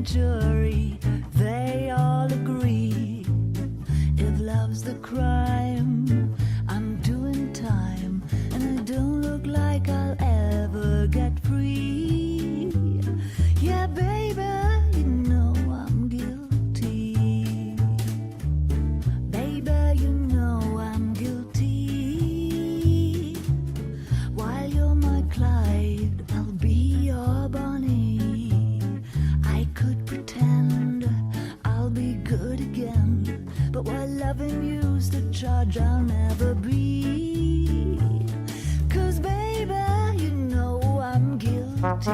Jury, they all agree. If love's the crime, I'm doing time, and I don't look like I'll ever get free. Yeah, baby, you know I'm guilty. Baby, you know I'm guilty. While you're my Clyde, I'll be your Bonnie. I could pretend I'll be good again, but while loving you's the charge I'll never be. 'Cause baby, you know I'm guilty.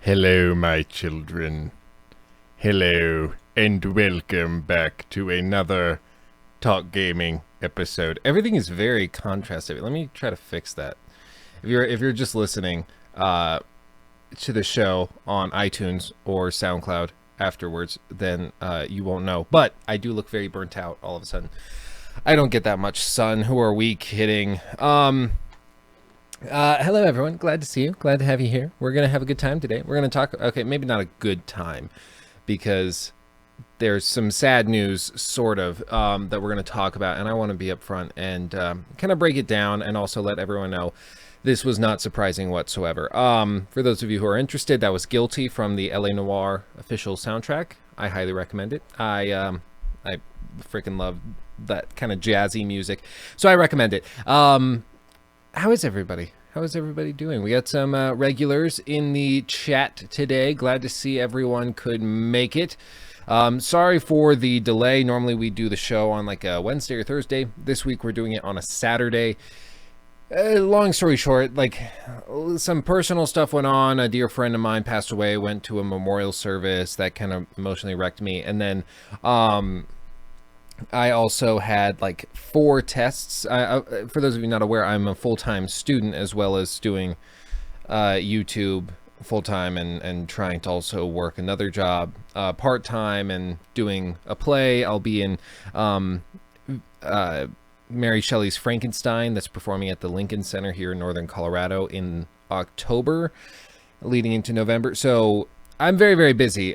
Hello, my children. Hello, and welcome back to another Talk Gaming episode. Everything is very contrastive. Let me try to fix that. If you're just listening to the show on iTunes or SoundCloud afterwards, then you won't know. But I do look very burnt out all of a sudden. I don't get that much sun. Who are we kidding? Hello everyone, glad to see you, glad to have you here. We're gonna have a good time today. We're gonna talk, okay, maybe not a good time, because there's some sad news, sort of, that we're gonna talk about, and I want to be upfront and kind of break it down, and also let everyone know this was not surprising whatsoever. For those of you who are interested, that was Guilty from the LA Noire official soundtrack. I highly recommend it. I freaking love that kind of jazzy music, so I recommend it. How is everybody? How is everybody doing? We got some regulars in the chat today. Glad to see everyone could make it. Sorry for the delay. Normally we do the show on like a Wednesday or Thursday. This week we're doing it on a Saturday. Long story short, like some personal stuff went on. A dear friend of mine passed away, went to a memorial service. That kind of emotionally wrecked me. And then I also had like 4 tests. For those of you not aware, I'm a full-time student as well as doing YouTube full-time and trying to also work another job part-time and doing a play. I'll be in Mary Shelley's Frankenstein that's performing at the Lincoln Center here in Northern Colorado in October, leading into November. So I'm very, very busy.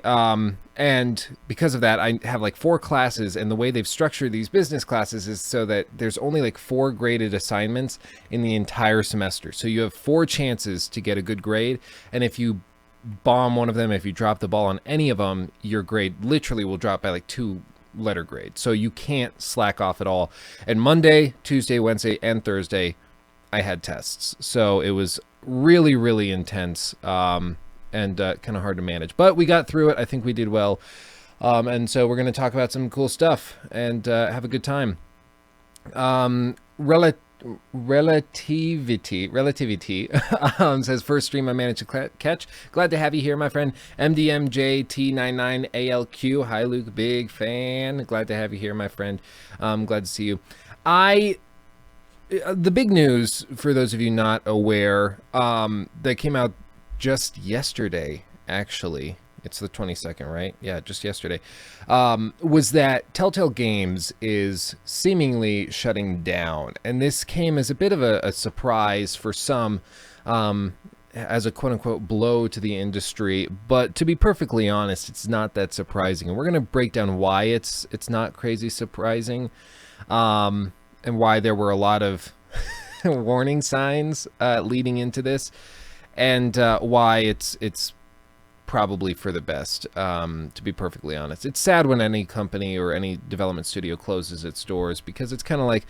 And because of that, I have like 4 classes, and the way they've structured these business classes is so that there's only like 4 graded assignments in the entire semester. So you have 4 chances to get a good grade. And if you bomb one of them, if you drop the ball on any of them, your grade literally will drop by like 2 letter grade. So you can't slack off at all. And Monday, Tuesday, Wednesday, and Thursday, I had tests. So it was really, really intense. And kind of hard to manage, but we got through it. I think we did well, and so we're going to talk about some cool stuff and have a good time. Relativity says, first stream I managed to catch. Glad to have you here, my friend. MDMJT99ALQ. Hi, Luke. Big fan. Glad to have you here, my friend. Glad to see you. The big news, for those of you not aware, that came out just yesterday, actually. It's the 22nd, right? Yeah, just yesterday. Was that Telltale Games is seemingly shutting down. And this came as a bit of a surprise for some, as a quote-unquote blow to the industry. But to be perfectly honest, it's not that surprising. And we're going to break down why it's not crazy surprising, and why there were a lot of warning signs leading into this, and why it's probably for the best, to be perfectly honest. It's sad when any company or any development studio closes its doors, because it's kind of like,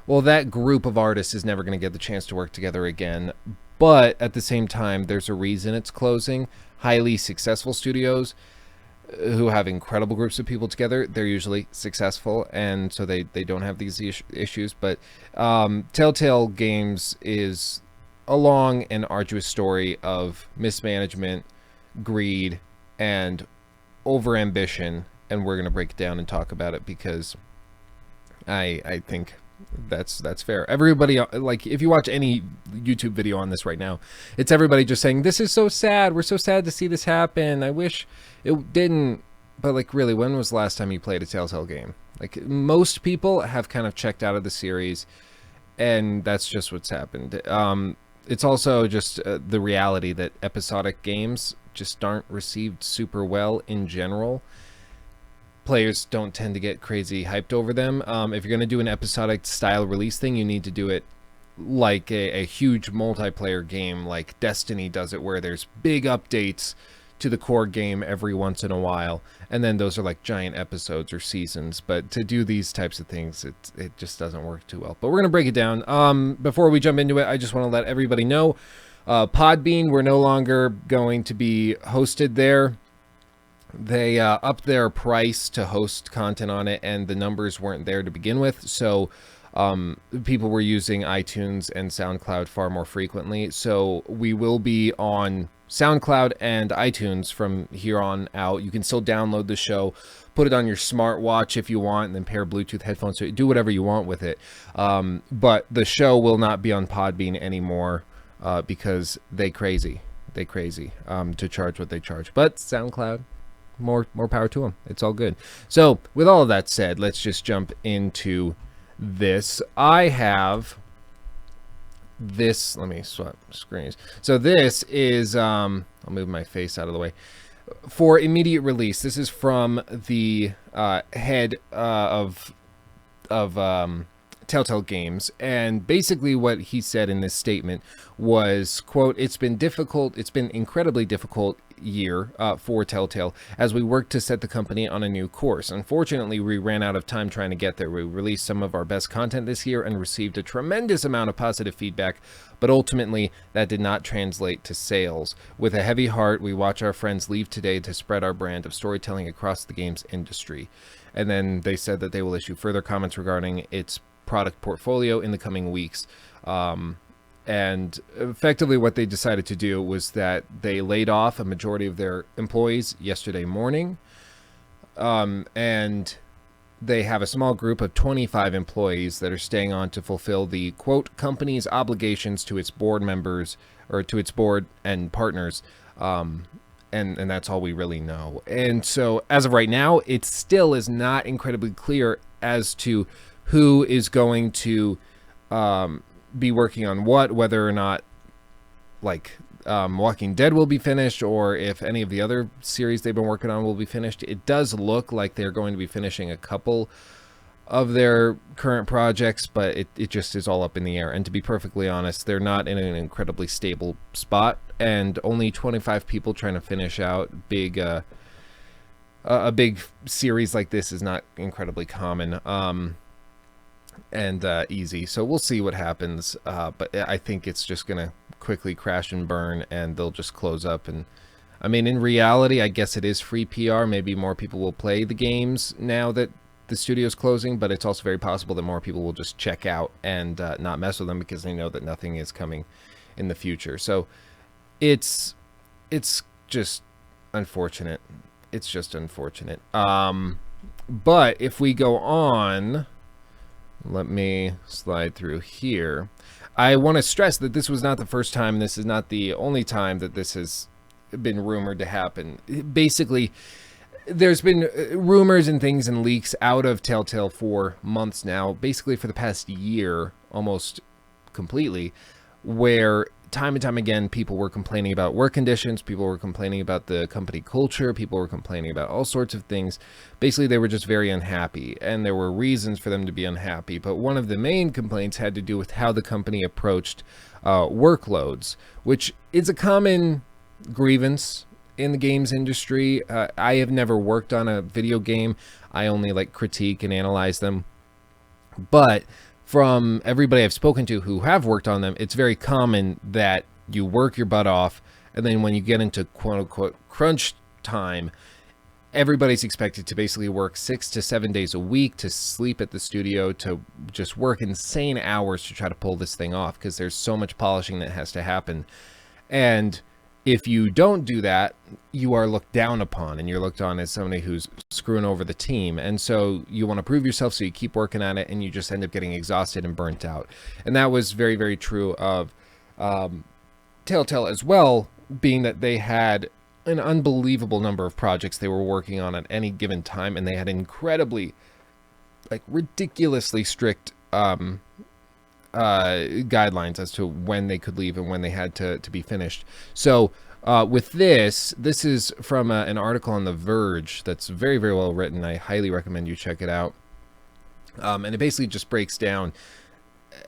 well, that group of artists is never going to get the chance to work together again. But at the same time, there's a reason it's closing. Highly successful studios who have incredible groups of people together, they're usually successful, and so they don't have these issues. But Telltale Games is a long and arduous story of mismanagement, greed, and overambition, and we're going to break it down and talk about it, because I think that's fair. Everybody, like, if you watch any YouTube video on this right now, it's everybody just saying, this is so sad, we're so sad to see this happen, I wish it didn't. But like, really, when was the last time you played a Telltale game? Like, most people have kind of checked out of the series, and that's just what's happened. It's also just the reality that episodic games just aren't received super well in general. Players don't tend to get crazy hyped over them. If you're going to do an episodic style release thing, you need to do it like a huge multiplayer game like Destiny does it, where there's big updates to the core game every once in a while, and then those are like giant episodes or seasons. But to do these types of things, it just doesn't work too well. But we're going to break it down. Before we jump into it, I just want to let everybody know, Podbean, we're no longer going to be hosted there. They upped their price to host content on it, and the numbers weren't there to begin with. So people were using iTunes and SoundCloud far more frequently. So we will be on SoundCloud and iTunes from here on out. You can still download the show, put it on your smartwatch if you want, and then pair Bluetooth headphones. So do whatever you want with it. But the show will not be on Podbean anymore, because they crazy to charge what they charge. But SoundCloud, more power to them. It's all good. So with all of that said, let's just jump into this. I have this. Let me swap screens. So this is I'll move my face out of the way. For immediate release, this is from the head of Telltale Games, and basically what he said in this statement was, quote, it's been incredibly difficult year for Telltale as we work to set the company on a new course. Unfortunately, we ran out of time trying to get there. We released some of our best content this year and received a tremendous amount of positive feedback, but ultimately that did not translate to sales. With a heavy heart, we watch our friends leave today to spread our brand of storytelling across the games industry. And then they said that they will issue further comments regarding its product portfolio in the coming weeks. And effectively what they decided to do was that they laid off a majority of their employees yesterday morning. And they have a small group of 25 employees that are staying on to fulfill the, quote, company's obligations to its board members, or to its board and partners. And that's all we really know. And so as of right now, it still is not incredibly clear as to who is going to be working on what, whether or not, like, Walking Dead will be finished, or if any of the other series they've been working on will be finished. It does look like they're going to be finishing a couple of their current projects, but it just is all up in the air. And to be perfectly honest, they're not in an incredibly stable spot, and only 25 people trying to finish out a big series like this is not incredibly common. And easy. So we'll see what happens. But I think it's just going to quickly crash and burn, and they'll just close up. And I mean, in reality, I guess it is free PR. Maybe more people will play the games now that the studio's closing, but it's also very possible that more people will just check out and not mess with them because they know that nothing is coming in the future. So it's just unfortunate. It's just unfortunate. But if we go on, let me slide through here. I want to stress that this was not the first time. This is not the only time that this has been rumored to happen. Basically, there's been rumors and things and leaks out of Telltale for months now, basically for the past year, almost completely, where time and time again, people were complaining about work conditions, people were complaining about the company culture, people were complaining about all sorts of things. Basically, they were just very unhappy, and there were reasons for them to be unhappy. But one of the main complaints had to do with how the company approached workloads, which is a common grievance in the games industry. I have never worked on a video game. I only like critique and analyze them. But from everybody I've spoken to who have worked on them, it's very common that you work your butt off, and then when you get into quote-unquote crunch time, everybody's expected to basically work 6 to 7 days a week, to sleep at the studio, to just work insane hours to try to pull this thing off, because there's so much polishing that has to happen. And if you don't do that, you are looked down upon, and you're looked on as somebody who's screwing over the team. And so you want to prove yourself, so you keep working at it, and you just end up getting exhausted and burnt out. And that was very, very true of Telltale as well, being that they had an unbelievable number of projects they were working on at any given time, and they had incredibly, like, ridiculously strict guidelines as to when they could leave and when they had to be finished. So with this is from an article on The Verge that's very, very well written. I highly recommend you check it out. And it basically just breaks down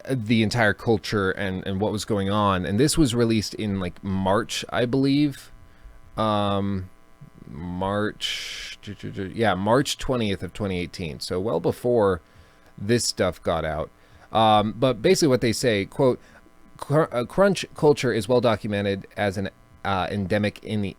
the entire culture and what was going on. And this was released in like March, I believe. March 20th of 2018. So well before this stuff got out. But basically what they say, quote, crunch culture is well documented as an endemic in the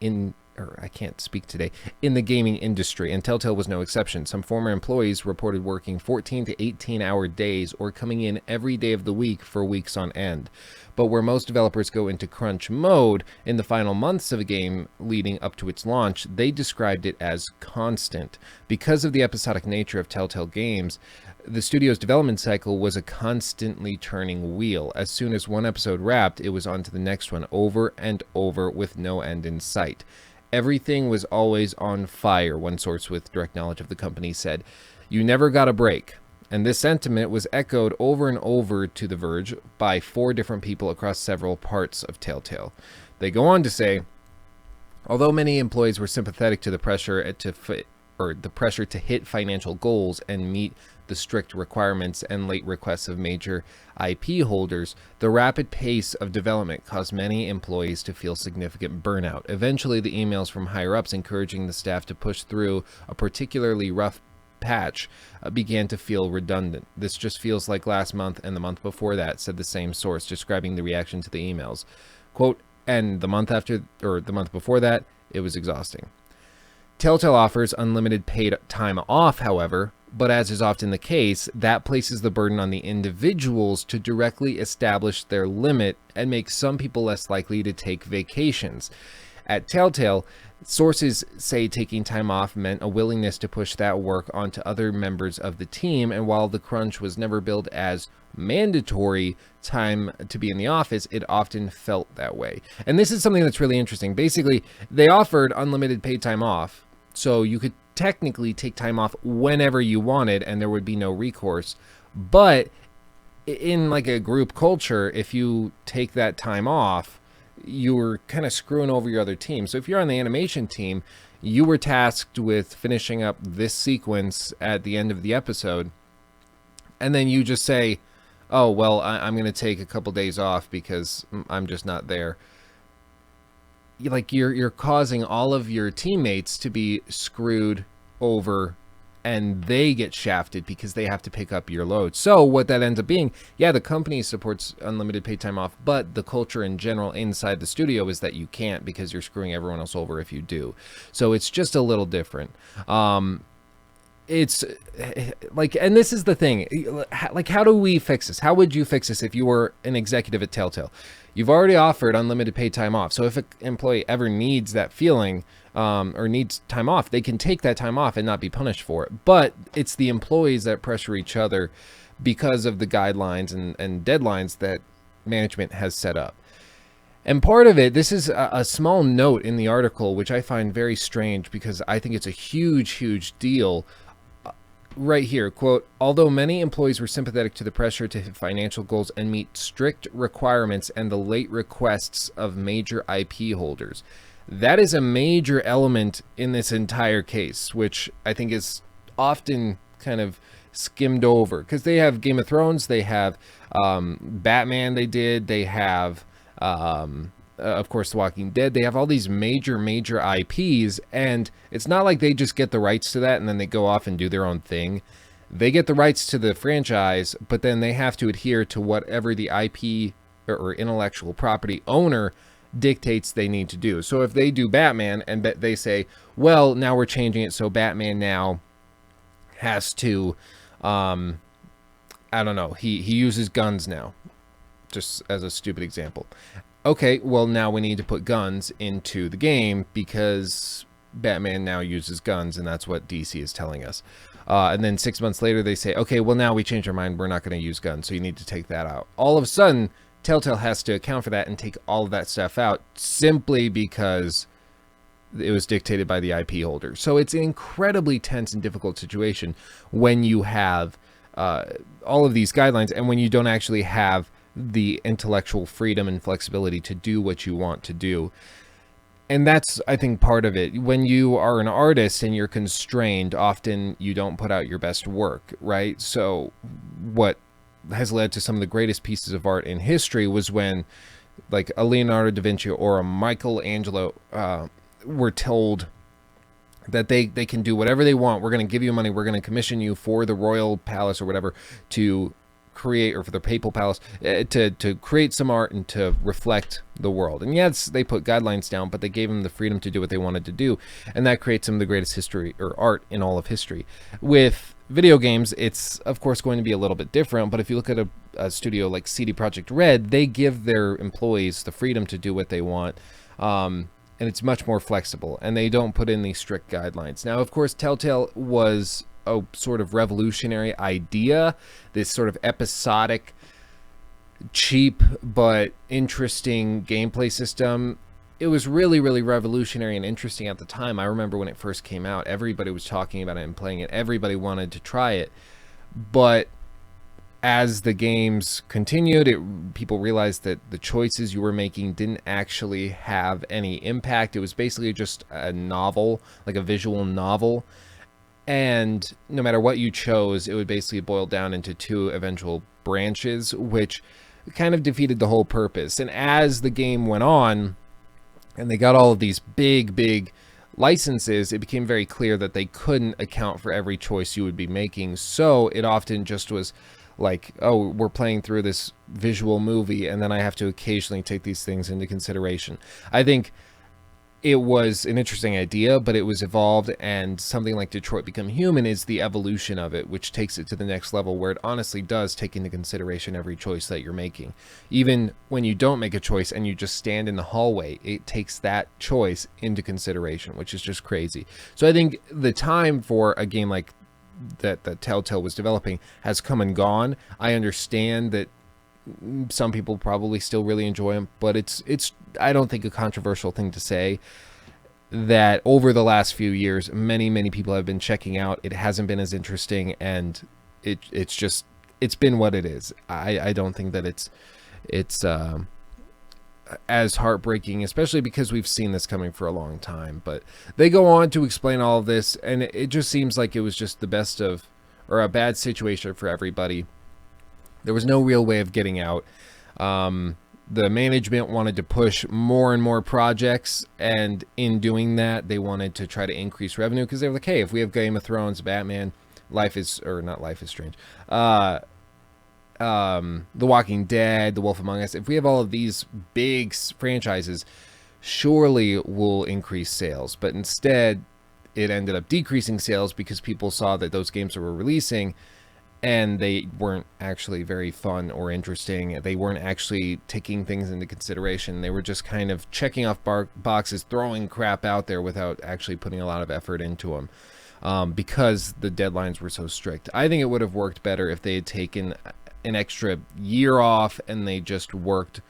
gaming industry, and Telltale was no exception. Some former employees reported working 14 to 18-hour days or coming in every day of the week for weeks on end. But where most developers go into crunch mode in the final months of a game leading up to its launch, they described it as constant. Because of the episodic nature of Telltale Games, the studio's development cycle was a constantly turning wheel. As soon as one episode wrapped, it was on to the next one over and over with no end in sight. Everything was always on fire, one source with direct knowledge of the company said. You never got a break. And this sentiment was echoed over and over to The Verge by 4 different people across several parts of Telltale. They go on to say, although many employees were sympathetic to the pressure to hit financial goals and meet the strict requirements and late requests of major IP holders, the rapid pace of development caused many employees to feel significant burnout. Eventually, the emails from higher-ups encouraging the staff to push through a particularly rough patch began to feel redundant. This just feels like last month and the month before that, said the same source, describing the reaction to the emails. Quote, and the month before that, it was exhausting. Telltale offers unlimited paid time off, however, but as is often the case, that places the burden on the individuals to directly establish their limit and makes some people less likely to take vacations. At Telltale, sources say taking time off meant a willingness to push that work onto other members of the team, and while the crunch was never billed as mandatory time to be in the office, it often felt that way. And this is something that's really interesting. Basically, they offered unlimited paid time off, so you could technically take time off whenever you wanted and there would be no recourse. But in like a group culture, if you take that time off, you were kind of screwing over your other team. So if you're on the animation team, you were tasked with finishing up this sequence at the end of the episode, and then you just say, oh, well, I'm going to take a couple days off because I'm just not there. Like you're causing all of your teammates to be screwed over, and they get shafted because they have to pick up your load. So what that ends up being, yeah, the company supports unlimited paid time off, but the culture in general inside the studio is that you can't because you're screwing everyone else over if you do. So it's just a little different. It's like, and this is the thing, like, how do we fix this? How would you fix this if you were an executive at Telltale? You've already offered unlimited paid time off. So if an employee ever needs that feeling, or needs time off, they can take that time off and not be punished for it. But it's the employees that pressure each other because of the guidelines and deadlines that management has set up. And part of it, this is a small note in the article, which I find very strange because I think it's a huge deal. Right here, quote, although many employees were sympathetic to the pressure to hit financial goals and meet strict requirements and the late requests of major IP holders. That is a major element in this entire case, which I think is often kind of skimmed over because they have Game of Thrones, they have Batman, they have of course The Walking Dead. They have all these major IPs, and it's not like they just get the rights to that and then they go off and do their own thing. They get the rights to the franchise, but then they have to adhere to whatever the IP or intellectual property owner dictates they need to do. So if they do Batman and they say, well, now we're changing it so Batman now has to I don't know, he uses guns now, just as a stupid example. Okay, well, now we need to put guns into the game because Batman now uses guns, and that's what DC is telling us. And then 6 months later, they say, okay, well, now we changed our mind. We're not going to use guns, so you need to take that out. All of a sudden, Telltale has to account for that and take all of that stuff out simply because it was dictated by the IP holder. So it's an incredibly tense and difficult situation when you have all of these guidelines and when you don't actually have the intellectual freedom and flexibility to do what you want to do. And that's, I think, part of it. When you are an artist and you're constrained, often you don't put out your best work, right? So what has led to some of the greatest pieces of art in history was when like a Leonardo da Vinci or a Michelangelo were told that they can do whatever they want. We're going to give you money. We're going to commission you for the royal palace or whatever to create, or for the papal palace, to create some art and to reflect the world. And yes, they put guidelines down, but they gave them the freedom to do what they wanted to do. And that creates some of the greatest history or art in all of history. With video games, it's of course going to be a little bit different, but if you look at a studio like CD Projekt Red, they give their employees the freedom to do what they want. And it's much more flexible, and they don't put in these strict guidelines. Now, of course, Telltale was a sort of revolutionary idea, this sort of episodic, cheap but interesting gameplay system. It was really revolutionary and interesting at the time. I remember when it first came out, everybody was talking about it and playing it. Everybody wanted to try it. But as the games continued, people realized that the choices you were making didn't actually have any impact. It was basically just a novel, like a visual novel. And no matter what you chose, it would basically boil down into two eventual branches, which kind of defeated the whole purpose. And as the game went on, and they got all of these big licenses, it became very clear that they couldn't account for every choice you would be making. So it often just was like, oh, we're playing through this visual movie, and then I have to occasionally take these things into consideration. I think it was an interesting idea, but it was evolved, and something like Detroit Become Human is the evolution of it, which takes it to the next level, where it honestly does take into consideration every choice that you're making. Even when you don't make a choice and you just stand in the hallway, it takes that choice into consideration, which is just crazy. So I think the time for a game like that Telltale was developing has come and gone. I understand that some people probably still really enjoy them, but it's I don't think a controversial thing to say that over the last few years, many people have been checking out. It hasn't been as interesting, and it's been what it is. I don't think that it's as heartbreaking, especially because we've seen this coming for a long time. But they go on to explain all of this, and it just seems like it was just the best of, or a bad situation for everybody. There was no real way of getting out. The management wanted to push more and more projects, and in doing that, they wanted to try to increase revenue, because they were like, hey, if we have Game of Thrones, Batman, Life is Strange, The Walking Dead, The Wolf Among Us, if we have all of these big franchises, surely we'll increase sales. But instead, it ended up decreasing sales because people saw that those games that were releasing, and they weren't actually very fun or interesting. They weren't actually taking things into consideration. They were just kind of checking off boxes, throwing crap out there without actually putting a lot of effort into them, because the deadlines were so strict. I think it would have worked better if they had taken an extra year off and they just worked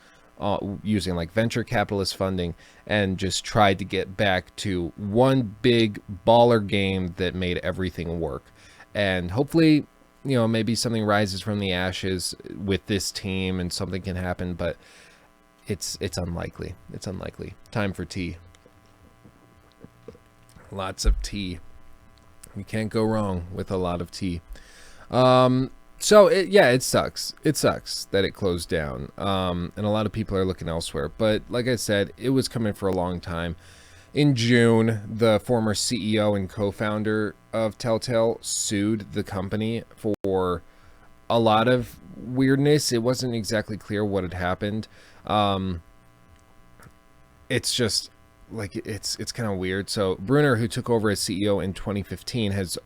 using like venture capitalist funding, and just tried to get back to one big baller game that made everything work. And hopefully, maybe something rises from the ashes with this team and something can happen, but it's unlikely. It's unlikely. Time for tea. Lots of tea. You can't go wrong with a lot of tea. So it sucks. It sucks that it closed down. And a lot of people are looking elsewhere. But like I said, it was coming for a long time. In June, the former CEO and co-founder of Telltale sued the company for a lot of weirdness. It wasn't exactly clear what had happened. It's just like it's kind of weird. So Bruner, who took over as CEO in 2015, has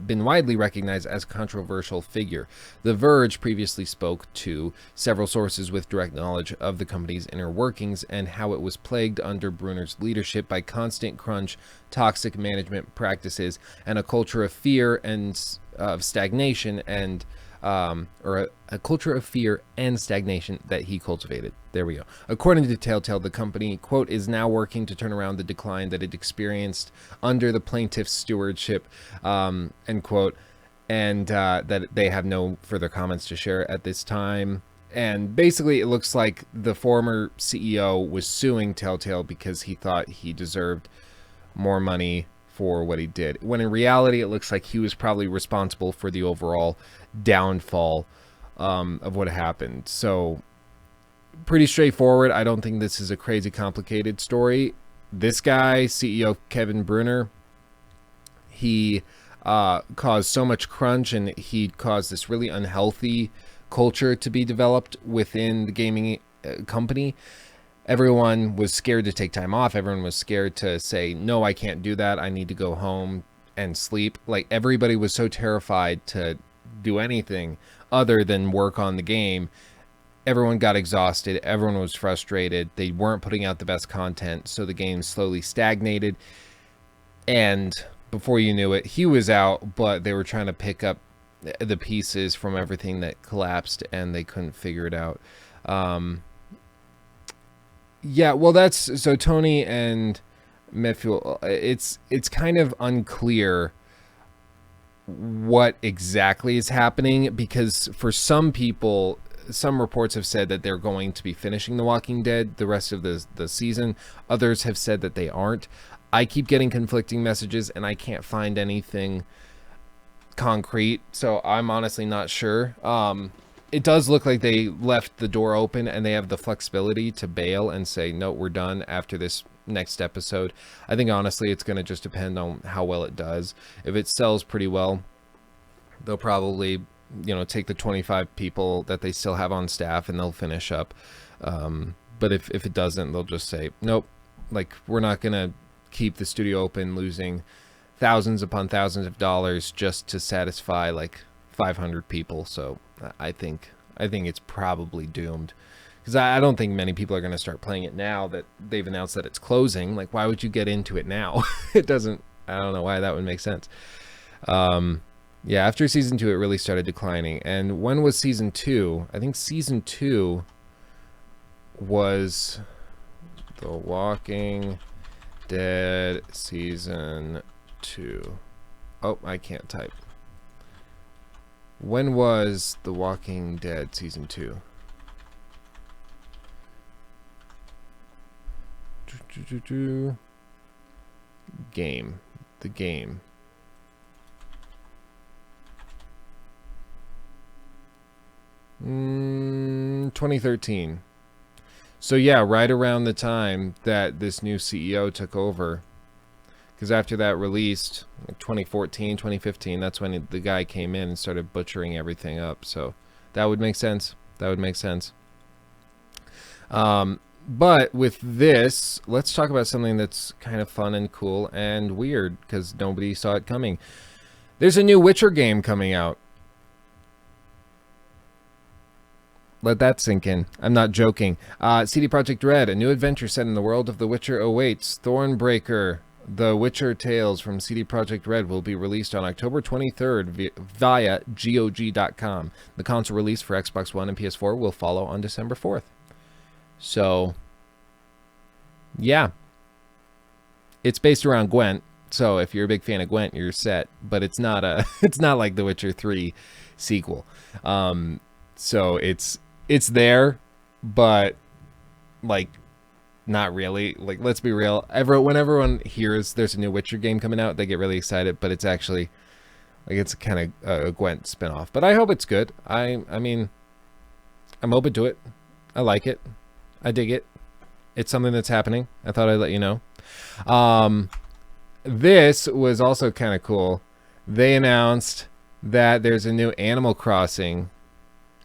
been widely recognized as a controversial figure. The Verge previously spoke to several sources with direct knowledge of the company's inner workings and how it was plagued under Bruner's leadership by constant crunch, toxic management practices, and a culture of fear and of stagnation and or a culture of fear and stagnation that he cultivated. There we go. According to Telltale, the company, quote, is now working to turn around the decline that it experienced under the plaintiff's stewardship, end quote, and that they have no further comments to share at this time. And basically, it looks like the former CEO was suing Telltale because he thought he deserved more money for what he did, when in reality it looks like he was probably responsible for the overall downfall of what happened. So pretty straightforward. I don't think this is a crazy complicated story. This guy, CEO Kevin Bruner, he caused so much crunch, and he caused this really unhealthy culture to be developed within the gaming company. Everyone was scared to take time off. Everyone was scared to say, no, I can't do that. I need to go home and sleep. Like, everybody was so terrified to do anything other than work on the game. Everyone got exhausted. Everyone was frustrated. They weren't putting out the best content. So the game slowly stagnated. And before you knew it, he was out, but they were trying to pick up the pieces from everything that collapsed, and they couldn't figure it out. Yeah, well, that's so Tony and Metfuel. It's kind of unclear what exactly is happening, because for some people, some reports have said that they're going to be finishing The Walking Dead the rest of the season. Others have said that they aren't. I keep getting conflicting messages, and I can't find anything concrete, so I'm honestly not sure. It does look like they left the door open, and they have the flexibility to bail and say, no, we're done after this next episode. I think honestly it's going to just depend on how well it does. If it sells pretty well, they'll probably, take the 25 people that they still have on staff and they'll finish up. But if it doesn't, they'll just say, nope, like, we're not going to keep the studio open, losing thousands upon thousands of dollars just to satisfy like 500 people. So I think it's probably doomed, because I don't think many people are going to start playing it now that they've announced that it's closing. Like, why would you get into it now? I don't know why that would make sense. Yeah, after season 2, it really started declining. And when was season 2? I think season 2 was The Walking Dead season 2. Oh, I can't type. When was The Walking Dead season 2? Game. The game. 2013. So yeah, right around the time that this new CEO took over. Because after that released, like 2014, 2015, that's when the guy came in and started butchering everything up. So that would make sense. That would make sense. But with this, let's talk about something that's kind of fun and cool and weird, because nobody saw it coming. There's a new Witcher game coming out. Let that sink in. I'm not joking. CD Projekt Red, a new adventure set in the world of The Witcher awaits. Thornbreaker, The Witcher Tales from CD Projekt Red will be released on October 23rd via GOG.com. The console release for Xbox One and PS4 will follow on December 4th. So, yeah. It's based around Gwent. So if you're a big fan of Gwent, you're set. But it's not it's not like The Witcher 3 sequel. So it's there, but like not really. Like, let's be real. When everyone hears there's a new Witcher game coming out, they get really excited. But it's actually like it's kind of a Gwent spinoff. But I hope it's good. I mean, I'm open to it. I like it. I dig it. It's something that's happening. I thought I'd let you know. This was also kind of cool. They announced that there's a new Animal Crossing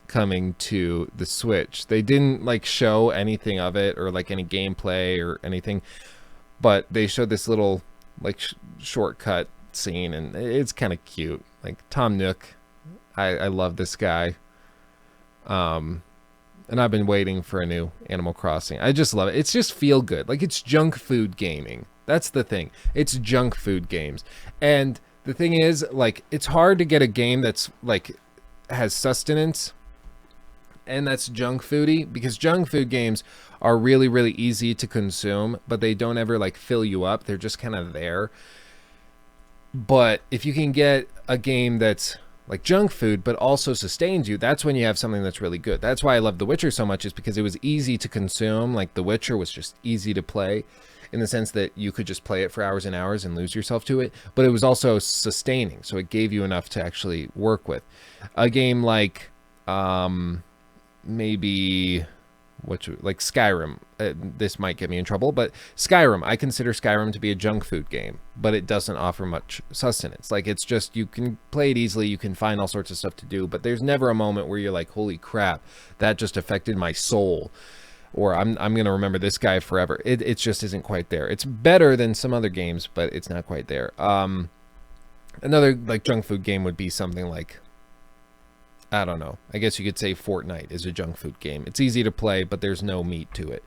coming to the Switch. They didn't like show anything of it or like any gameplay or anything, but they showed this little like shortcut scene, and it's kind of cute. Like Tom Nook, I love this guy. And I've been waiting for a new Animal Crossing. I just love it. It's just feel good. Like, it's junk food gaming. That's the thing. It's junk food games. And the thing is, like, it's hard to get a game that's, like, has sustenance and that's junk foody, because junk food games are really, really easy to consume, but they don't ever, like, fill you up. They're just kind of there. But if you can get a game that's like junk food, but also sustains you, that's when you have something that's really good. That's why I love The Witcher so much, is because it was easy to consume. Like, The Witcher was just easy to play in the sense that you could just play it for hours and hours and lose yourself to it, but it was also sustaining, so it gave you enough to actually work with. A game like maybe like Skyrim, this might get me in trouble, but Skyrim, I consider Skyrim to be a junk food game, but it doesn't offer much sustenance. Like, it's just, you can play it easily, you can find all sorts of stuff to do, but there's never a moment where you're like, holy crap, that just affected my soul, or I'm gonna remember this guy forever. It just isn't quite there. It's better than some other games, but it's not quite there. Another like junk food game would be something like, I don't know, I guess you could say Fortnite is a junk food game. It's easy to play, but there's no meat to it.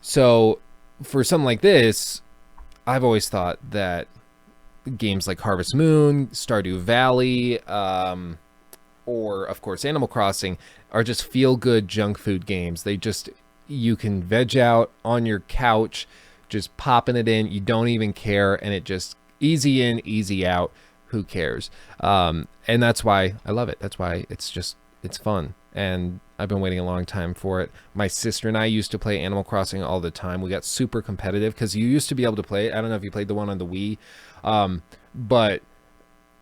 So for something like this, I've always thought that games like Harvest Moon, Stardew Valley, or of course Animal Crossing are just feel-good junk food games. They just, you can veg out on your couch, just popping it in, you don't even care, and it just easy in, easy out. Who cares? And that's why I love it. That's why it's fun. And I've been waiting a long time for it. My sister and I used to play Animal Crossing all the time. We got super competitive because you used to be able to play it. I don't know if you played the one on the Wii, but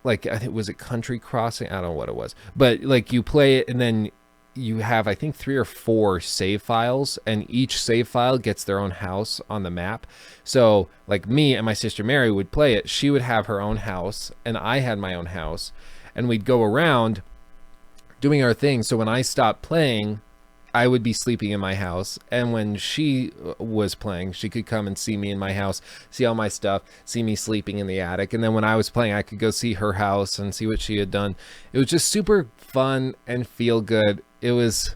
like, I think, was it Country Crossing? I don't know what it was, but like, you play it and then you have, I think, 3 or 4 save files, and each save file gets their own house on the map. So like, me and my sister Mary would play it. She would have her own house and I had my own house, and we'd go around doing our thing. So when I stopped playing, I would be sleeping in my house, and when she was playing, she could come and see me in my house, see all my stuff, see me sleeping in the attic, and then when I was playing, I could go see her house and see what she had done. It was just super fun and feel good. It was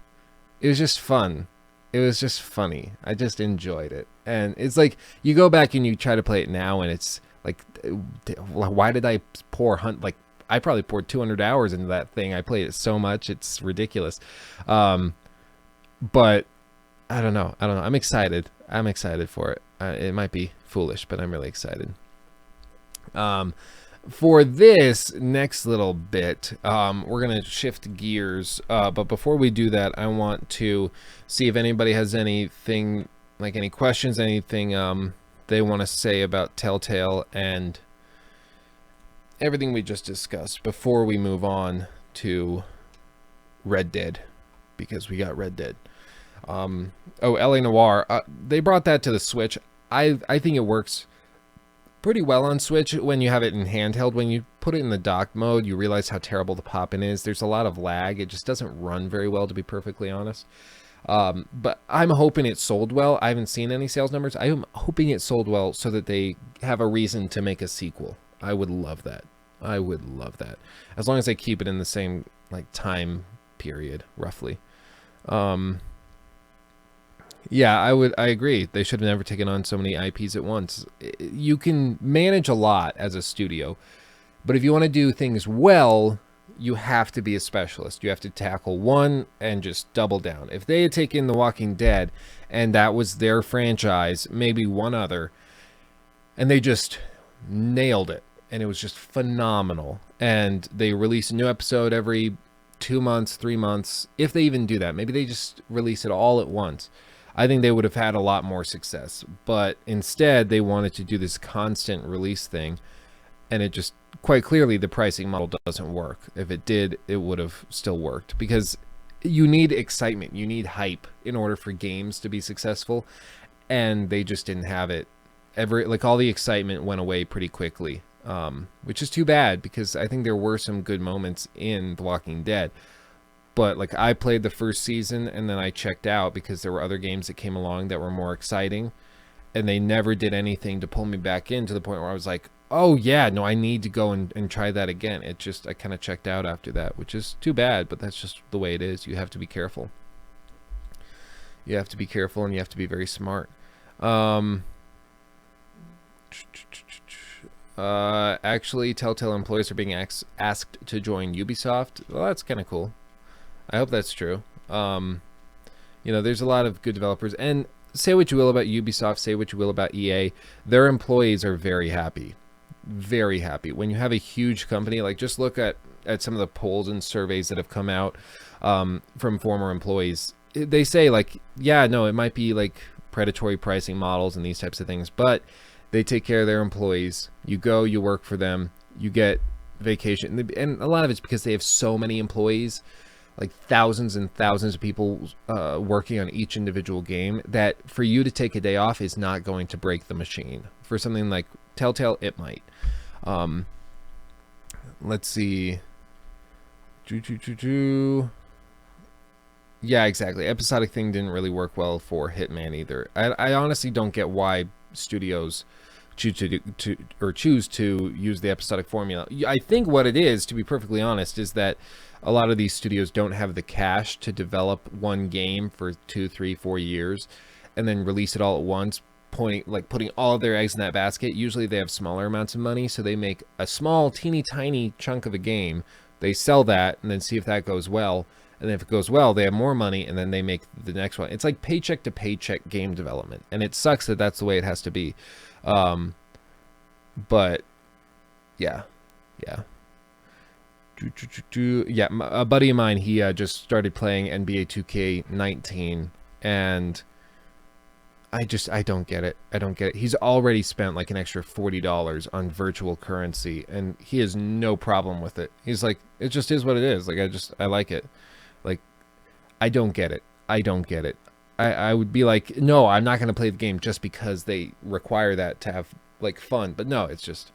just fun. It was just funny. I just enjoyed it. And it's like, you go back and you try to play it now, and it's like, why did I pour like, I probably poured 200 hours into that thing. I played it so much, it's ridiculous. But I don't know. I'm excited. I'm excited for it. It might be foolish, but I'm really excited. For this next little bit, we're going to shift gears. But before we do that, I want to see if anybody has anything, like any questions, anything they want to say about Telltale and everything we just discussed before we move on to Red Dead, because we got Red Dead. Oh, LA Noire, they brought that to the Switch. I think it works pretty well on Switch when you have it in handheld. When you put it in the dock mode, you realize how terrible the pop-in is. There's a lot of lag. It just doesn't run very well, to be perfectly honest. But I'm hoping it sold well. I haven't seen any sales numbers. I'm hoping it sold well so that they have a reason to make a sequel. I would love that. I would love that. As long as they keep it in the same like time period, roughly. Yeah, I agree. They should have never taken on so many IPs at once. You can manage a lot as a studio, but if you want to do things well, you have to be a specialist. You have to tackle one and just double down. If they had taken The Walking Dead and that was their franchise, maybe one other, and they just nailed it, and it was just phenomenal, and they release a new episode every 2 months, 3 months, if they even do that, maybe they just release it all at once, I think they would have had a lot more success. But instead, they wanted to do this constant release thing, and it just, quite clearly, the pricing model doesn't work. If it did, it would have still worked, because you need excitement, you need hype in order for games to be successful, and they just didn't have it. Like, all the excitement went away pretty quickly, which is too bad, because I think there were some good moments in The Walking Dead. But like, I played the first season and then I checked out because there were other games that came along that were more exciting, and they never did anything to pull me back in to the point where I was like, oh yeah, no, I need to go and try that again. It just, I kind of checked out after that, which is too bad, but that's just the way it is. You have to be careful. You have to be careful, and you have to be very smart. Actually, Telltale employees are being asked to join Ubisoft. Well, that's kind of cool. I hope that's true. You know, there's a lot of good developers, and say what you will about Ubisoft, say what you will about EA, their employees are very happy. Very happy. When you have a huge company, like, just look at some of the polls and surveys that have come out from former employees. They say, like, yeah, no, it might be like predatory pricing models and these types of things, but they take care of their employees. You go, you work for them, you get vacation, and a lot of it's because they have so many employees, like thousands and thousands of people working on each individual game, that for you to take a day off is not going to break the machine. For something like Telltale, it might. Let's see. Yeah, exactly. Episodic thing didn't really work well for Hitman either. I honestly don't get why studios choose to use the episodic formula. I think what it is, to be perfectly honest, is that a lot of these studios don't have the cash to develop one game for 2, 3, 4 years and then release it all at once, putting all of their eggs in that basket. Usually they have smaller amounts of money, so they make a small, teeny tiny chunk of a game. They sell that and then see if that goes well. And if it goes well, they have more money, and then they make the next one. It's like paycheck to paycheck game development, and it sucks that that's the way it has to be. But yeah. Yeah, a buddy of mine, he just started playing NBA 2K19, and I don't get it. I don't get it. He's already spent like an extra $40 on virtual currency, and he has no problem with it. He's like, it just is what it is. Like, I like it. Like, I don't get it. I don't get it. I would be like, no, I'm not going to play the game just because they require that to have like fun. But no, it's just,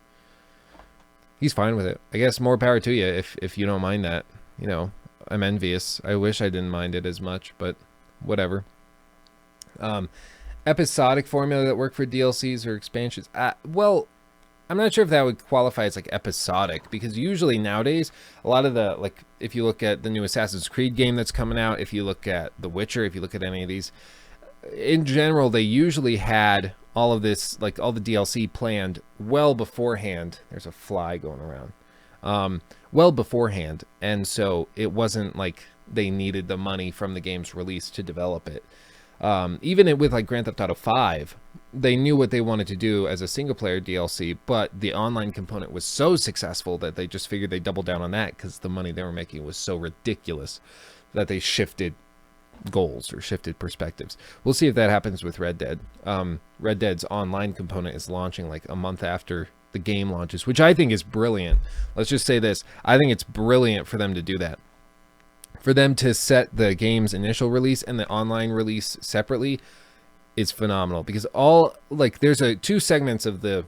he's fine with it. I guess more power to you if you don't mind that. You know, I'm envious. I wish I didn't mind it as much, but whatever. Episodic formula that work for DLCs or expansions. Well, I'm not sure if that would qualify as like episodic, because usually nowadays, a lot of the, like, if you look at the new Assassin's Creed game that's coming out, if you look at The Witcher, if you look at any of these, in general, they usually had all of this, like all the DLC planned well beforehand. There's a fly going around. Well beforehand. And so it wasn't like they needed the money from the game's release to develop it. Even with like Grand Theft Auto 5, they knew what they wanted to do as a single player DLC, but the online component was so successful that they just figured they'd double down on that, because the money they were making was so ridiculous that they shifted goals or shifted perspectives. We'll see if that happens with Red Dead. Red Dead's online component is launching like a month after the game launches, which I think is brilliant. Let's just say this. I think it's brilliant for them to do that. For them to set the game's initial release and the online release separately is phenomenal, because all, like, there's two segments of the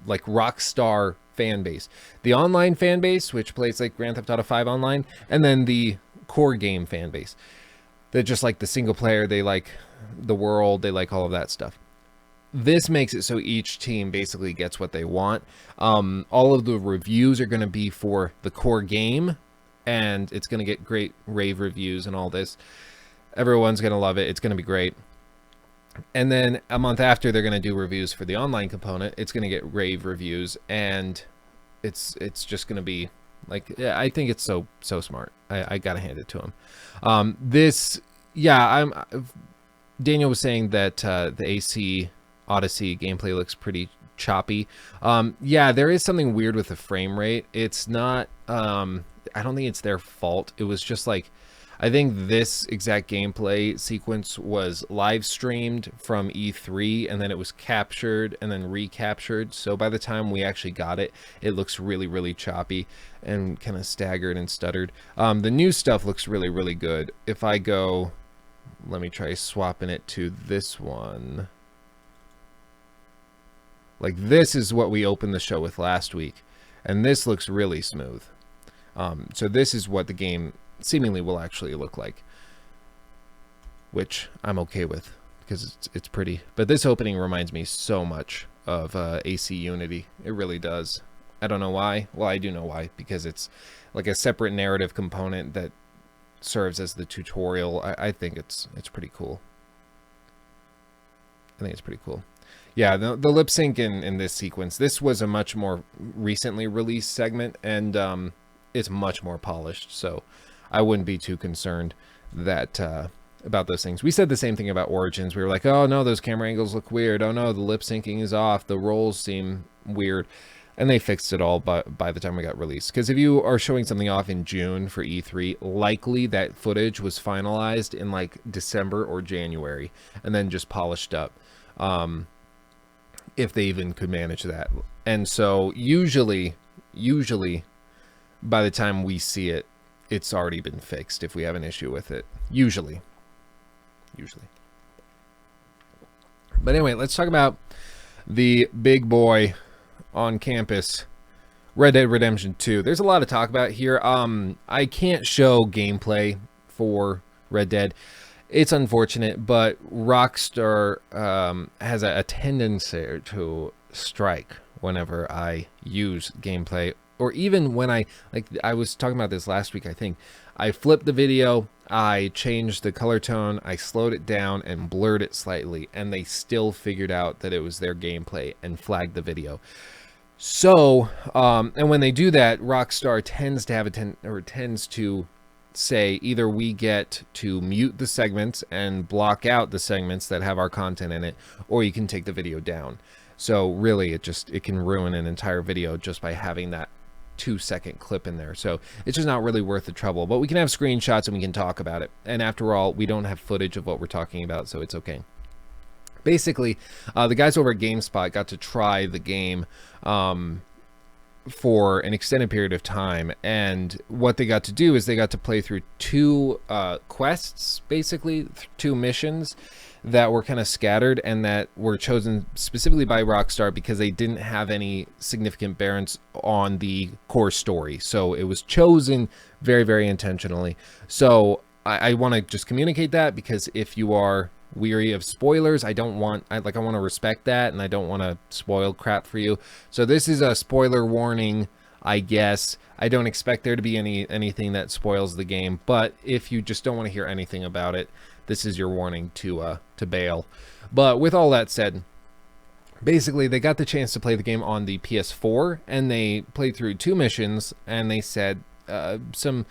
like Rockstar fan base. The online fan base, which plays like Grand Theft Auto 5 online, and then the core game fan base that just like the single player, they like the world, they like all of that stuff. This makes it so each team basically gets what they want. All of the reviews are going to be for the core game, and it's going to get great rave reviews and all this. Everyone's going to love it. It's going to be great. And then a month after, they're going to do reviews for the online component. It's going to get rave reviews, and it's just going to be Like, yeah, I think it's so smart. I gotta hand it to him. This, yeah, Daniel was saying that the AC Odyssey gameplay looks pretty choppy. Yeah, there is something weird with the frame rate. It's not, I don't think it's their fault. It was just like, I think this exact gameplay sequence was live streamed from E3 and then it was captured and then recaptured. So by the time we actually got it, it looks really choppy and kind of staggered and stuttered. The new stuff looks really good. If I go, let me try swapping it to this one. Like, this is what we opened the show with last week, and this looks really smooth. So this is what the game seemingly will actually look like, which I'm okay with because it's pretty. But this opening reminds me so much of AC Unity. It really does. I don't know why. Well, I do know why, because it's like a separate narrative component that serves as the tutorial. I think it's pretty cool. I think it's pretty cool. Yeah, the lip sync in this sequence, this was a much more recently released segment, and it's much more polished, so I wouldn't be too concerned that about those things. We said the same thing about Origins. We were like, oh no, those camera angles look weird. Oh no, the lip syncing is off. The rolls seem weird. And they fixed it all by the time we got released. Because if you are showing something off in June for E3, likely that footage was finalized in like December or January and then just polished up. If they even could manage that. And so usually by the time we see it, it's already been fixed if we have an issue with it. Usually. But anyway, let's talk about the big boy on campus, Red Dead Redemption 2. There's a lot to talk about here. I can't show gameplay for Red Dead. It's unfortunate, but Rockstar has a tendency to strike whenever I use gameplay, or even when I was talking about this last week. I think I flipped the video, I changed the color tone, I slowed it down and blurred it slightly, and they still figured out that it was their gameplay and flagged the video. So, and when they do that, Rockstar tends to have tends to say either we get to mute the segments and block out the segments that have our content in it, or you can take the video down. So really, it can ruin an entire video just by having that 2-second clip in there. So it's just not really worth the trouble. But we can have screenshots and we can talk about it. And after all, we don't have footage of what we're talking about, so it's okay. Basically, the guys over at GameSpot got to try the game for an extended period of time, and what they got to do is they got to play through 2 quests, basically 2 missions that were kind of scattered and that were chosen specifically by Rockstar because they didn't have any significant bearance on the core story. So it was chosen very intentionally. So I want to just communicate that, because if you are weary of spoilers, I want to respect that, and I don't want to spoil crap for you. So this is a spoiler warning, I guess. I don't expect there to be anything that spoils the game, but if you just don't want to hear anything about it, this is your warning to bail. But with all that said, basically they got the chance to play the game on the PS4, and they played through 2 missions, and they said some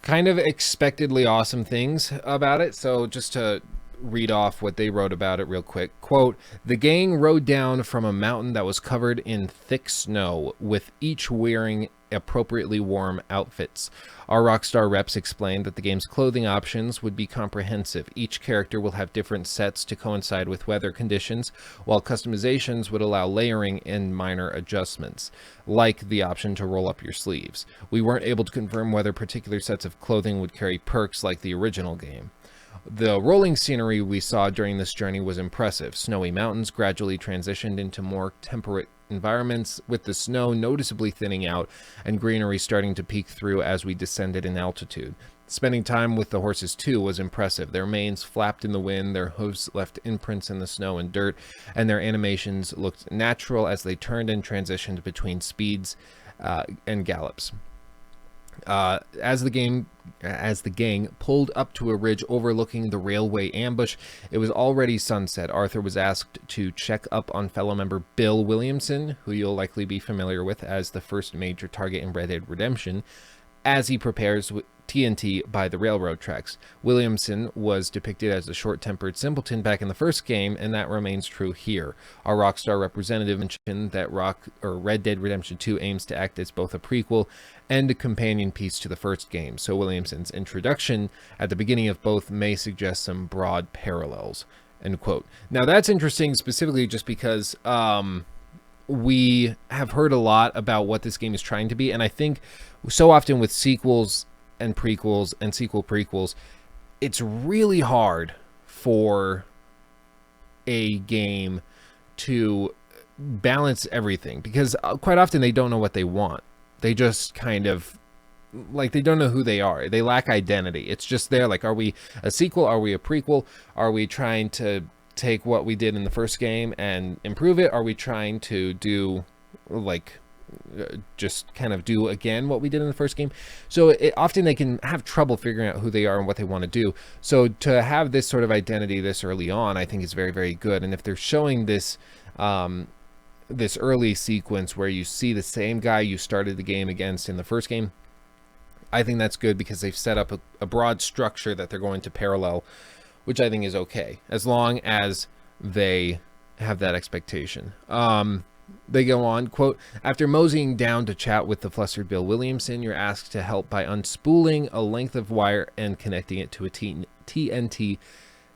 kind of expectedly awesome things about it. So just to read off what they wrote about it real quick. Quote, "The gang rode down from a mountain that was covered in thick snow, with each wearing appropriately warm outfits. Our Rockstar reps explained that the game's clothing options would be comprehensive. Each character will have different sets to coincide with weather conditions, while customizations would allow layering and minor adjustments, like the option to roll up your sleeves. We weren't able to confirm whether particular sets of clothing would carry perks like the original game. The rolling scenery we saw during this journey was impressive. Snowy mountains gradually transitioned into more temperate environments, with the snow noticeably thinning out and greenery starting to peek through as we descended in altitude. Spending time with the horses too was impressive. Their manes flapped in the wind, their hooves left imprints in the snow and dirt, and their animations looked natural as they turned and transitioned between speeds and gallops. As the gang pulled up to a ridge overlooking the railway ambush, it was already sunset. Arthur was asked to check up on fellow member Bill Williamson, who you'll likely be familiar with as the first major target in Red Dead Redemption, as he prepares TNT by the railroad tracks. Williamson was depicted as a short-tempered simpleton back in the first game, and that remains true here. Our Rockstar representative mentioned that Red Dead Redemption 2 aims to act as both a prequel and a companion piece to the first game, so Williamson's introduction at the beginning of both may suggest some broad parallels. End quote. Now that's interesting specifically just because we have heard a lot about what this game is trying to be, and I think so often with sequels and prequels and sequel prequels, it's really hard for a game to balance everything because quite often they don't know what they want. They just kind of like they don't know who they are. They lack identity. It's just there like, are we a sequel? Are we a prequel? Are we trying to take what we did in the first game and improve it? Are we trying to do like just kind of do again what we did in the first game? So often they can have trouble figuring out who they are and what they want to do. So to have this sort of identity this early on, I think is very, very good. And if they're showing this this early sequence where you see the same guy you started the game against in the first game, I think that's good because they've set up a broad structure that they're going to parallel, which I think is okay, as long as they have that expectation. They go on, quote, after moseying down to chat with the flustered Bill Williamson, you're asked to help by unspooling a length of wire and connecting it to a TNT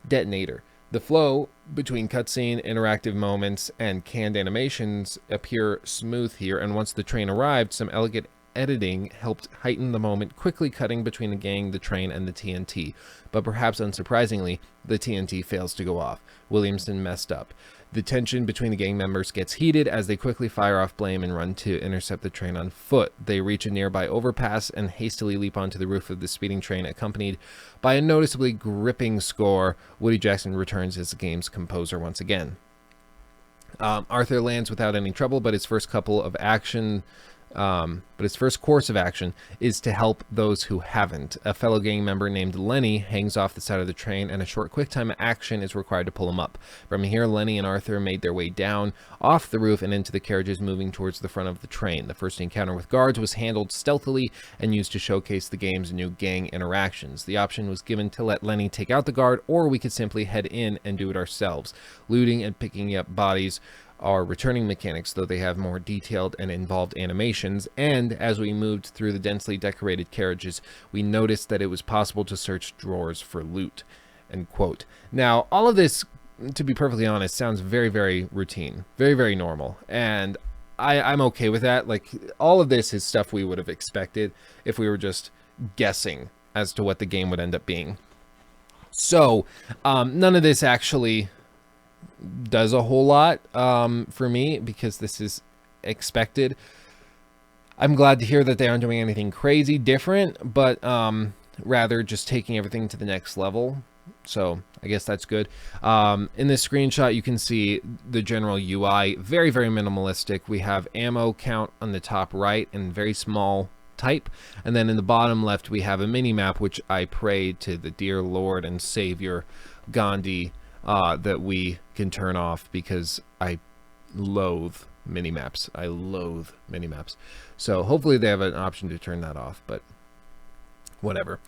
detonator. The flow between cutscene, interactive moments, and canned animations appear smooth here, and once the train arrived, some elegant editing helped heighten the moment, quickly cutting between the gang, the train, and the TNT. But perhaps unsurprisingly, the TNT fails to go off. Williamson messed up. The tension between the gang members gets heated as they quickly fire off blame and run to intercept the train on foot. They reach a nearby overpass and hastily leap onto the roof of the speeding train, accompanied by a noticeably gripping score. Woody Jackson returns as the game's composer once again. Arthur lands without any trouble, but his first course of action is to help those who haven't. A fellow gang member named Lenny hangs off the side of the train, and a short QuickTime action is required to pull him up. From here, Lenny and Arthur made their way down, off the roof, and into the carriages moving towards the front of the train. The first encounter with guards was handled stealthily and used to showcase the game's new gang interactions. The option was given to let Lenny take out the guard, or we could simply head in and do it ourselves. Looting and picking up bodies are returning mechanics, though they have more detailed and involved animations, and as we moved through the densely decorated carriages, we noticed that it was possible to search drawers for loot, end quote. Now, all of this, to be perfectly honest, sounds very, very routine, very, very normal, and I'm okay with that. Like, all of this is stuff we would have expected if we were just guessing as to what the game would end up being. So, none of this actually does a whole lot for me because this is expected. I'm glad to hear that they aren't doing anything crazy different, but rather just taking everything to the next level. So I guess that's good. In this screenshot, you can see the general UI, very, very minimalistic. We have ammo count on the top right and very small type. And then in the bottom left, we have a mini map, which I pray to the dear Lord and Savior Gandhi that we can turn off because I loathe minimaps. I loathe minimaps. So hopefully they have an option to turn that off, but whatever.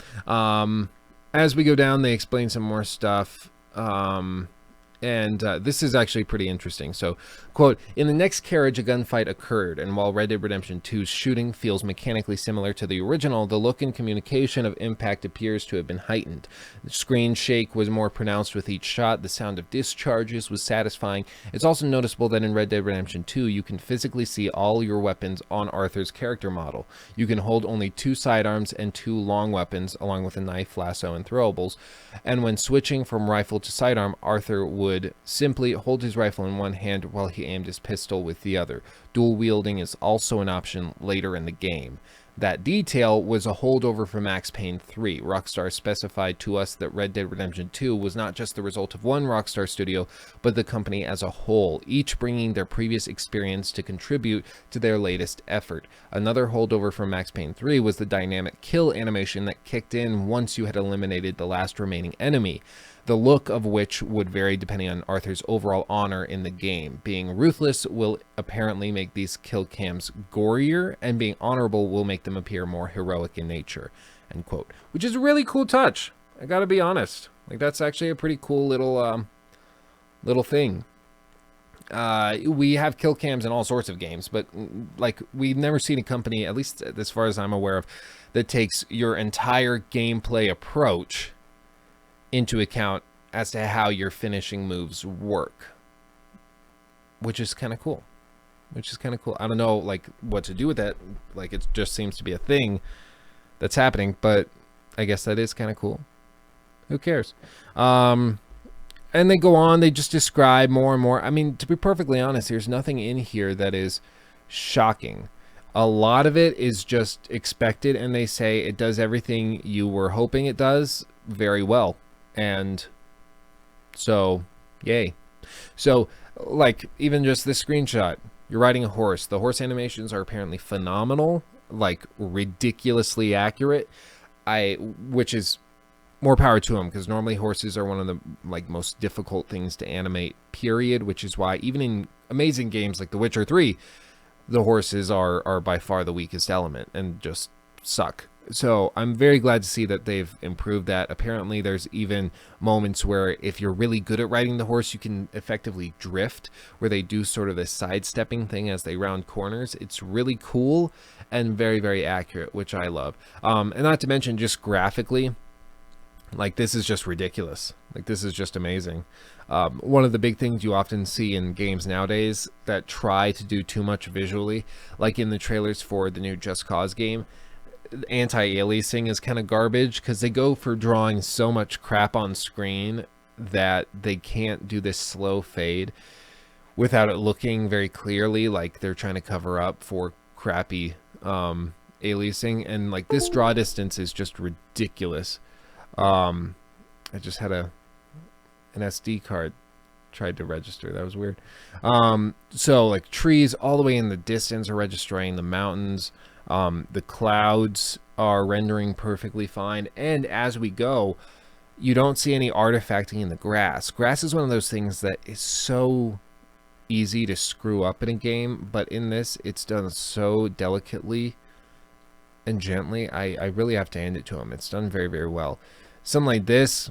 As we go down, they explain some more stuff. And this is actually pretty interesting. So, quote, in the next carriage, a gunfight occurred, and while Red Dead Redemption 2's shooting feels mechanically similar to the original, the look and communication of impact appears to have been heightened. The screen shake was more pronounced with each shot. The sound of discharges was satisfying. It's also noticeable that in Red Dead Redemption 2, you can physically see all your weapons on Arthur's character model. You can hold only 2 sidearms and 2 long weapons, along with a knife, lasso, and throwables. And when switching from rifle to sidearm, Arthur would simply hold his rifle in one hand while he aimed his pistol with the other. Dual wielding is also an option later in the game. That detail was a holdover from Max Payne 3. Rockstar specified to us that Red Dead Redemption 2 was not just the result of one Rockstar studio, but the company as a whole, each bringing their previous experience to contribute to their latest effort. Another holdover from Max Payne 3 was the dynamic kill animation that kicked in once you had eliminated the last remaining enemy, the look of which would vary depending on Arthur's overall honor in the game. Being ruthless will apparently make these kill cams gorier, and being honorable will make them appear more heroic in nature, end quote. Which is a really cool touch, I gotta be honest. Like, that's actually a pretty cool little thing. We have kill cams in all sorts of games, but like, we've never seen a company, at least as far as I'm aware of, that takes your entire gameplay approach into account as to how your finishing moves work, which is kind of cool. I don't know, like, what to do with that. Like, it just seems to be a thing that's happening, but I guess that is kind of cool. Who cares? And they go on, they just describe more and more. I mean, to be perfectly honest, there's nothing in here that is shocking. A lot of it is just expected, and they say it does everything you were hoping it does very well. And so, yay. So, like, even just this screenshot, you're riding a horse. The horse animations are apparently phenomenal, like ridiculously accurate. Which is more power to them, because normally horses are one of the like most difficult things to animate, period, which is why even in amazing games like The Witcher 3, the horses are by far the weakest element and just suck. So I'm very glad to see that they've improved that. Apparently there's even moments where if you're really good at riding the horse, you can effectively drift, where they do sort of this sidestepping thing as they round corners. It's really cool and very, very accurate, which I love. And not to mention just graphically, like, this is just ridiculous. Like, this is just amazing. One of the big things you often see in games nowadays that try to do too much visually, like in the trailers for the new Just Cause game, anti-aliasing is kind of garbage, because they go for drawing so much crap on screen that they can't do this slow fade without it looking very clearly like they're trying to cover up for crappy aliasing. And like, this draw distance is just ridiculous. I just had an SD card tried to register. That was weird. So like, trees all the way in the distance are registering, the mountains, the clouds are rendering perfectly fine. And as we go, you don't see any artifacting in the grass. Grass is one of those things that is so easy to screw up in a game, but in this, it's done so delicately and gently. I really have to hand it to them. It's done very, very well. Something like this,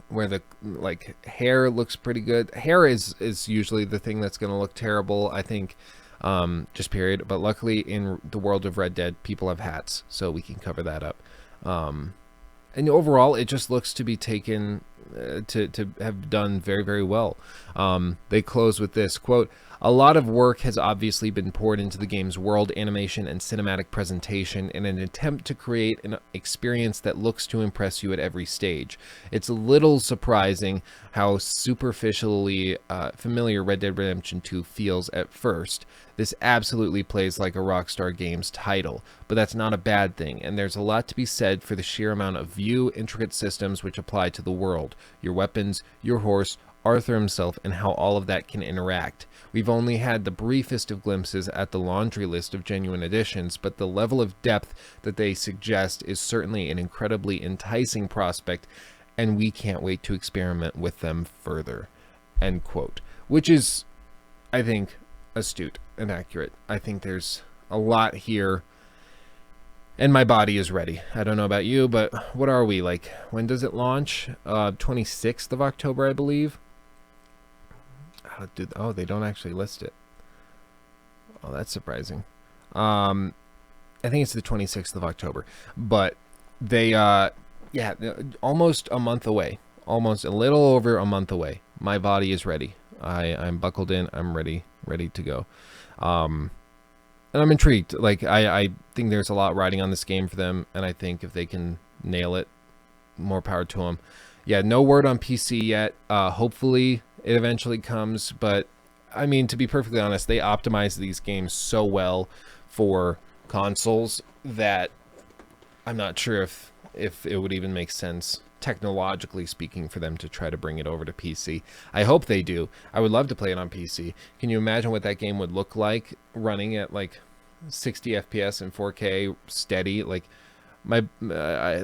where the like hair looks pretty good. Hair is usually the thing that's going to look terrible, I think, just period. But luckily in the world of Red Dead, people have hats, so we can cover that up. And overall, it just looks to be taken to have done very, very well. They close with this quote: "A lot of work has obviously been poured into the game's world, animation, and cinematic presentation in an attempt to create an experience that looks to impress you at every stage. It's a little surprising how superficially familiar Red Dead Redemption 2 feels at first. This absolutely plays like a Rockstar Games title, but that's not a bad thing, and there's a lot to be said for the sheer amount of view, intricate systems which apply to the world, your weapons, your horse, Arthur himself, and how all of that can interact. We've only had the briefest of glimpses at the laundry list of genuine additions, but the level of depth that they suggest is certainly an incredibly enticing prospect, and we can't wait to experiment with them further." End quote. Which is, I think, astute and accurate. I think there's a lot here, and my body is ready. I don't know about you, but what are we, like, when does it launch? 26th of October, I believe. Oh, they don't actually list it. Oh, that's surprising. I think it's the 26th of October, but they, yeah, almost a month away, almost a little over a month away. My body is ready. I'm buckled in. I'm ready to go. And I'm intrigued. Like, I think there's a lot riding on this game for them, and I think if they can nail it, more power to them. Yeah, no word on PC yet. Hopefully it eventually comes, but I mean, to be perfectly honest, they optimize these games so well for consoles that I'm not sure if it would even make sense, technologically speaking, for them to try to bring it over to PC. I hope they do. I would love to play it on PC. Can you imagine what that game would look like running at like 60 FPS and 4K steady? Like I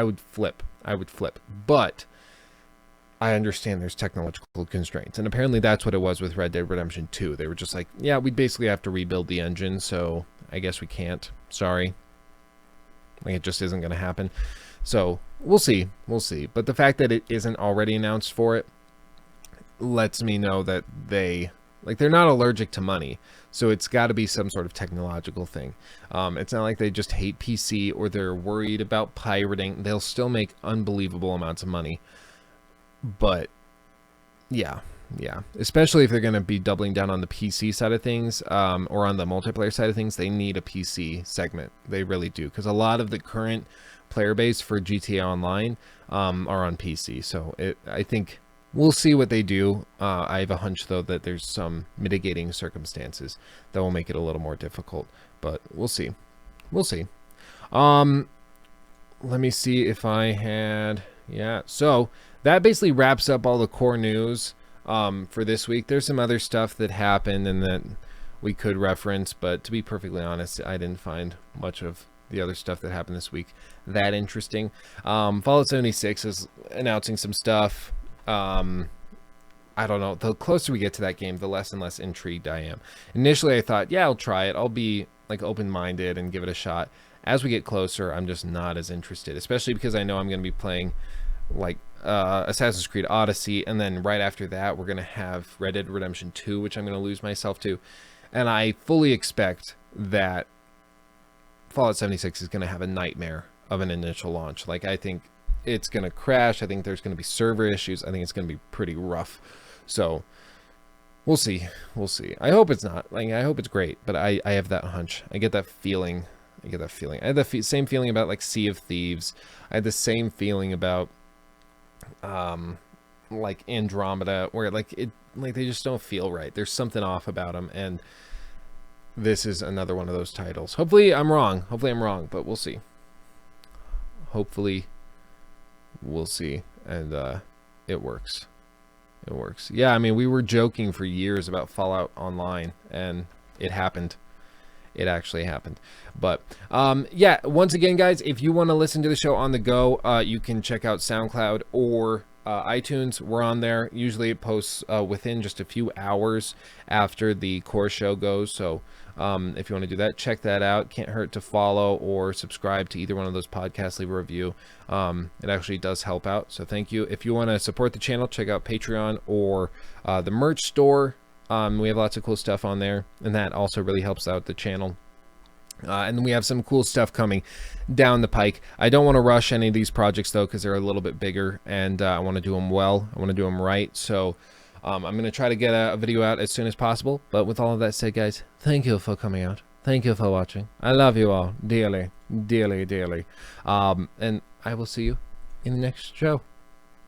would flip. I would flip. But I understand there's technological constraints, and apparently that's what it was with Red Dead Redemption 2. They were just like, yeah, we basically have to rebuild the engine, so I guess we can't. Sorry. Like, it just isn't going to happen. So we'll see. We'll see. But the fact that it isn't already announced for it lets me know that they're not allergic to money. So it's got to be some sort of technological thing. It's not like they just hate PC or they're worried about pirating. They'll still make unbelievable amounts of money. But yeah, especially if they're going to be doubling down on the PC side of things, or on the multiplayer side of things. They need a PC segment. They really do, because a lot of the current player base for GTA Online are on PC. So I think we'll see what they do. I have a hunch, though, that there's some mitigating circumstances that will make it a little more difficult, but we'll see. We'll see. Let me see if I had... Yeah, so that basically wraps up all the core news for this week. There's some other stuff that happened and that we could reference, but to be perfectly honest, I didn't find much of the other stuff that happened this week that interesting. Fallout 76 is announcing some stuff. I don't know. The closer we get to that game, the less and less intrigued I am. Initially, I thought, yeah, I'll try it. I'll be like open-minded and give it a shot. As we get closer, I'm just not as interested, especially because I know I'm going to be playing like Assassin's Creed Odyssey, and then right after that we're going to have Red Dead Redemption 2, which I'm going to lose myself to. And I fully expect that Fallout 76 is going to have a nightmare of an initial launch. Like, I think it's going to crash. I think there's going to be server issues. I think it's going to be pretty rough. So we'll see. We'll see. I hope it's not. Like, I hope it's great, but I have that hunch. I get that feeling. I had the same feeling about like Sea of Thieves. I had the same feeling about like Andromeda, where like they just don't feel right. There's something off about them, and this is another one of those titles. Hopefully I'm wrong, but we'll see. Hopefully we'll see, and it works. Yeah, I mean, we were joking for years about Fallout Online, and it happened. It actually happened. But yeah, once again, guys, if you want to listen to the show on the go, you can check out SoundCloud or iTunes. We're on there. Usually it posts within just a few hours after the core show goes. So if you want to do that, check that out. Can't hurt to follow or subscribe to either one of those podcasts. Leave a review. It actually does help out. So thank you. If you want to support the channel, check out Patreon or the merch store. We have lots of cool stuff on there, and that also really helps out the channel. And then we have some cool stuff coming down the pike. I don't want to rush any of these projects, though, because they're a little bit bigger, and I want to do them well. I want to do them right. So I'm going to try to get a video out as soon as possible. But with all of that said, guys, thank you for coming out. Thank you for watching. I love you all dearly, dearly, dearly. And I will see you in the next show.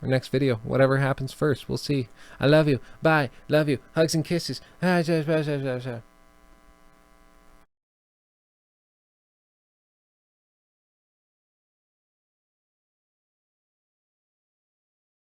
Or next video, whatever happens first, we'll see. I love you. Bye. Love you. Hugs and kisses.